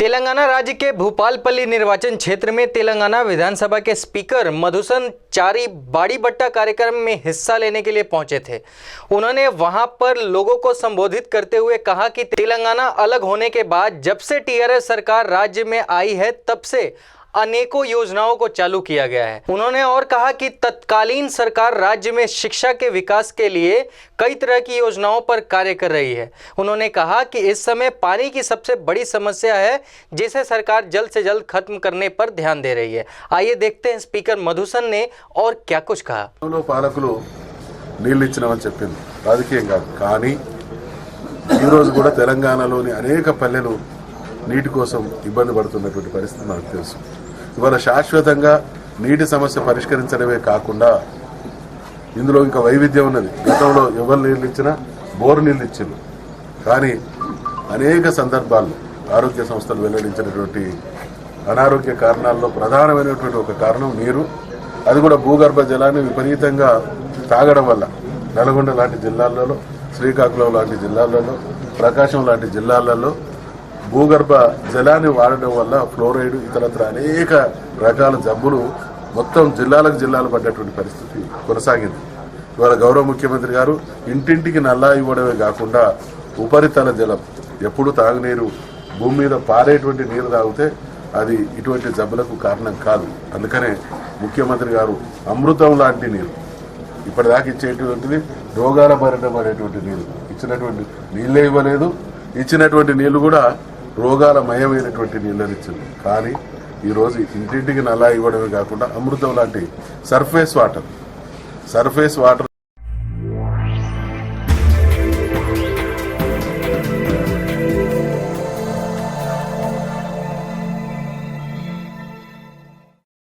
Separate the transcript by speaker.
Speaker 1: तेलंगाना राज्य के भूपालपल्ली निर्वाचन क्षेत्र में तेलंगाना विधानसभा के स्पीकर मधुसन चारी बाड़ी बट्टा कार्यक्रम में हिस्सा लेने के लिए पहुंचे थे। उन्होंने वहां पर लोगों को संबोधित करते हुए कहा कि तेलंगाना अलग होने के बाद जब से टीआरएस सरकार राज्य में आई है तब से अनेकों योजनाओं को चालू किया गया है। उन्होंने और कहा कि तत्कालीन सरकार राज्य में शिक्षा के विकास के लिए कई तरह की योजनाओं पर कार्य कर रही है। उन्होंने कहा कि इस समय पानी की सबसे बड़ी समस्या है जिसे सरकार जल्द से जल्द खत्म करने पर ध्यान दे रही है। आइए देखते हैं स्पीकर मधुसन ने और क्या कुछ कहा।
Speaker 2: పాలకులు నీళ్ళు ఇచ్చినామని చెప్పింది రాజకీయం కాదు, కానీ ఈరోజు కూడా తెలంగాణలోని అనేక పల్లెలు నీటి కోసం ఇబ్బంది పడుతున్నటువంటి పరిస్థితి మనకు తెలుసు. ఇవాళ శాశ్వతంగా నీటి సమస్య పరిష్కరించడమే కాకుండా ఇందులో ఇంకా వైవిధ్యం ఉన్నది. గతంలో ఎవరు నీళ్ళు ఇచ్చినా బోరు నీళ్ళు ఇచ్చింది, కానీ అనేక సందర్భాల్లో ఆరోగ్య సంస్థలు వెల్లడించినటువంటి అనారోగ్య కారణాల్లో ప్రధానమైనటువంటి ఒక కారణం నీరు. అది కూడా భూగర్భ జలాన్ని విపరీతంగా తాగడం వల్ల నల్గొండ లాంటి జిల్లాలలో, శ్రీకాకుళం లాంటి జిల్లాలలో, ప్రకాశం లాంటి జిల్లాలలో భూగర్భ జలాన్ని వాడడం వల్ల ఫ్లోరైడ్ ఇతరత్ర అనేక రకాల జబ్బులు మొత్తం జిల్లాలు పడ్డటువంటి పరిస్థితి కొనసాగింది. ఇవాళ గౌరవ ముఖ్యమంత్రి గారు ఇంటింటికి నల్లా ఇవ్వడమే కాకుండా ఉపరితల జలం, ఎప్పుడు తాగునీరు భూమి మీద పారేటువంటి నీరు తాగితే అది ఇటువంటి జబ్బులకు కారణం కాదు. అందుకనే ముఖ్యమంత్రి గారు అమృతం లాంటి నీరు, ఇప్పటిదాకా ఇచ్చేటువంటిది రోగాల బారిన పడేటువంటి నీరు ఇచ్చినటువంటి నీళ్ళే ఇవ్వలేదు. ఇచ్చినటువంటి నీళ్లు కూడా రోగాలమయమైనటువంటి నీళ్ళని ఇచ్చింది. కానీ ఈరోజు ఇంటింటికి నల్లా ఇవ్వడమే కాకుండా అమృతం లాంటి సర్ఫేస్ వాటర్